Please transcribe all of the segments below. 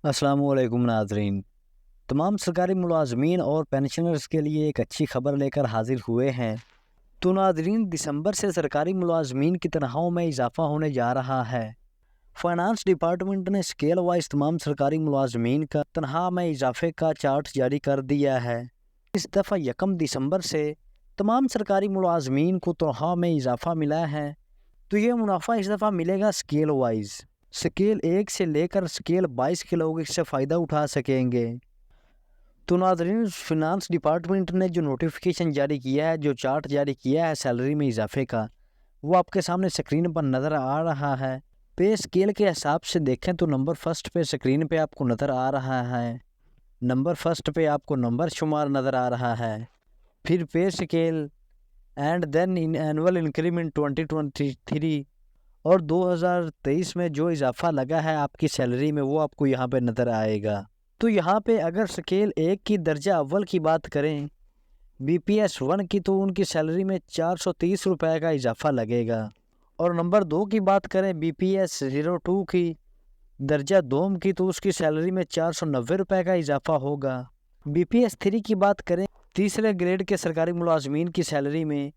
अस्सलामुअलैकुम नाज़रीन। तमाम सरकारी मुलाजमीन और पेंशनर्स के लिए एक अच्छी खबर लेकर हाजिर हुए हैं। तो नाज़रीन, दिसंबर से सरकारी मुलाजमीन की तनख्वाहों में इजाफ़ा होने जा रहा है। फाइनेंस डिपार्टमेंट ने स्केल वाइज तमाम सरकारी मुलाजमीन का तनख्वाह में इजाफे का चार्ट जारी कर दिया है। इस दफ़ा 1 दिसंबर से तमाम सरकारी मुलाजमीन को तनख्वाह में इजाफ़ा मिला है। तो ये मुनाफा इस दफ़ा मिलेगा स्केल वाइज। स्केल 1 से लेकर स्केल 22 के लोग इससे फ़ायदा उठा सकेंगे। तो नाज़रीन, फिनांस डिपार्टमेंट ने जो नोटिफिकेशन जारी किया है, जो चार्ट जारी किया है सैलरी में इजाफे का, वो आपके सामने स्क्रीन पर नज़र आ रहा है। पे स्केल के हिसाब से देखें तो नंबर फर्स्ट पे स्क्रीन पे आपको नज़र आ रहा है। नंबर फर्स्ट पे आपको नंबर शुमार नज़र आ रहा है। फिर pay scale and then in annual increment 2023 और 2023 में जो इजाफा लगा है आपकी सैलरी में, वो आपको यहाँ पे नज़र आएगा। तो यहाँ पे अगर स्केल 1 की दर्जा अव्वल की बात करें, BPS 1 की, तो उनकी सैलरी में 430 रुपये का इजाफा लगेगा। और नंबर 2 की बात करें, BPS 02 की, दर्जा दोम की, तो उसकी सैलरी में 490 रुपये का इजाफा होगा। BPS 3 की बात करें, तीसरे ग्रेड के सरकारी मुलाजमीन की सैलरी में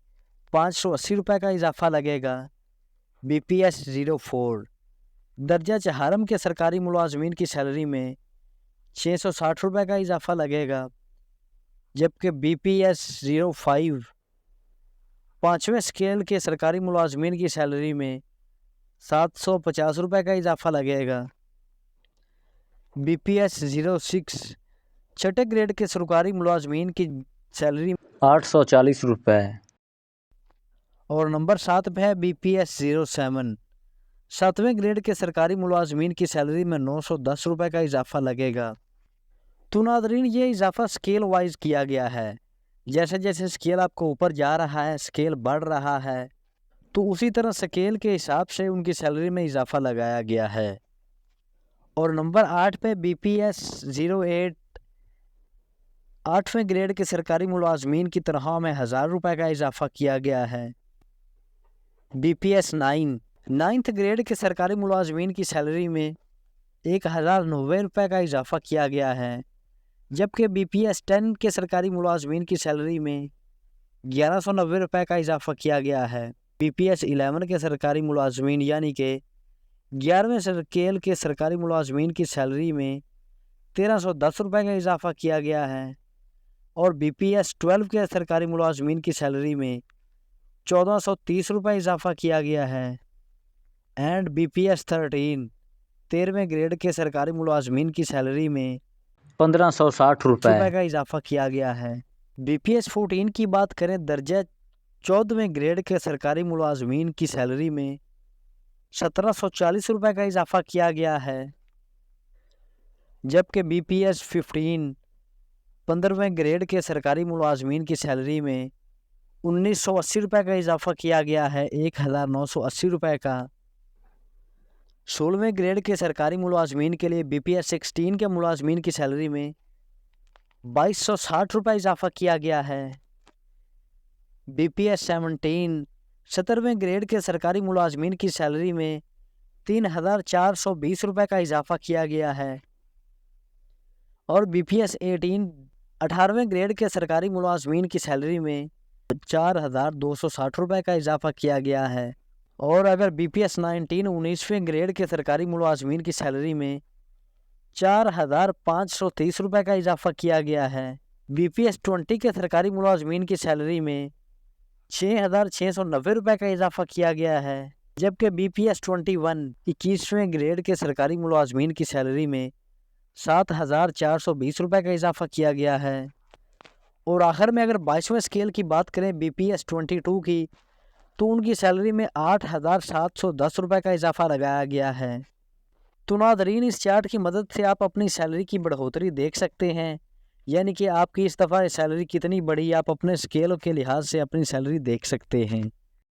580 रुपये का इजाफा लगेगा। BPS 04 दर्जा चहारम के सरकारी मुलाजमीन की सैलरी में 660 रुपये का इजाफा लगेगा। जबकि BPS 05 पाँचवें स्केल के सरकारी मुलाजमीन की सैलरी में 750 रुपये का इजाफा लगेगा। BPS 06 छठे ग्रेड के सरकारी मुलाजमीन की सैलरी 840 रुपये। और नंबर 7 पे है BPS 07 सातवें ग्रेड के सरकारी मुलाजमीन की सैलरी में 910 रुपये का इजाफा लगेगा। तो नाज़रीन, ये इजाफा स्केल वाइज किया गया है। जैसे जैसे स्केल आपको ऊपर जा रहा है, स्केल बढ़ रहा है, तो उसी तरह स्केल के हिसाब से उनकी सैलरी में इजाफा लगाया गया है। और नंबर 8 पे BPS 08 8वें ग्रेड के सरकारी मुलाजमीन की तनख्वाह में 1000 रुपये का इजाफा किया गया है। BPS 9 9th ग्रेड के सरकारी मुलाजमीन की सैलरी में 1090 रुपये का इजाफा किया गया है। जबकि BPS 10 के सरकारी मुलाजमीन की सैलरी में 1190 रुपये का इजाफा किया गया है। BPS 11 के सरकारी मुलाजमीन यानी कि 11वें स्केल के सरकारी मुलाजमीन की सैलरी में 1310 रुपये का इजाफा किया गया है। और BPS 12 के सरकारी मुलाजमीन की सैलरी में 1430 रुपये इजाफा किया गया है। एंड BPS 13 13वें ग्रेड के सरकारी मुलाजमीन की सैलरी में 1560 रुपये का इजाफा किया गया है। BPS 14 की बात करें, दर्जा 14वें ग्रेड के सरकारी मुलाजमीन की सैलरी में 1740 रुपये का इजाफा किया गया है। जबकि BPS 15 15वें ग्रेड के सरकारी मुलाजमीन की सैलरी में 1980 रुपये का इजाफा किया गया है, 1980 रुपये का। 16वें ग्रेड के सरकारी मुलाजमीन के लिए BPS 16 के मुलाजमीन की सैलरी में 2260 रुपये इजाफा किया गया है। BPS 17 17वें ग्रेड के सरकारी मुलाजमीन की सैलरी में 3420 रुपये का इजाफा किया गया है। और BPS 18 18वें ग्रेड के सरकारी मुलाजमीन की सैलरी में 4260 रुपये का इजाफा किया गया है। और अगर BPS 19 19वें ग्रेड के सरकारी मुलाजमीन की सैलरी में 4530 रुपये का इजाफा किया गया है। BPS 20 के सरकारी मुलाजमीन की सैलरी में 6690 रुपये का इजाफा किया गया है। जबकि BPS 21 21वें ग्रेड के सरकारी मुलाजमीन की सैलरी में 7420 रुपये का इजाफा किया गया है। और आखिर में अगर 22वें स्केल की बात करें, BPS 22 की, तो उनकी सैलरी में 8710 रुपये का इजाफा लगाया गया है। तो नाज़रीन, इस चार्ट की मदद से आप अपनी सैलरी की बढ़ोतरी देख सकते हैं, यानी कि आपकी इस दफ़ा सैलरी कितनी बढ़ी, आप अपने स्केल के लिहाज से अपनी सैलरी देख सकते हैं।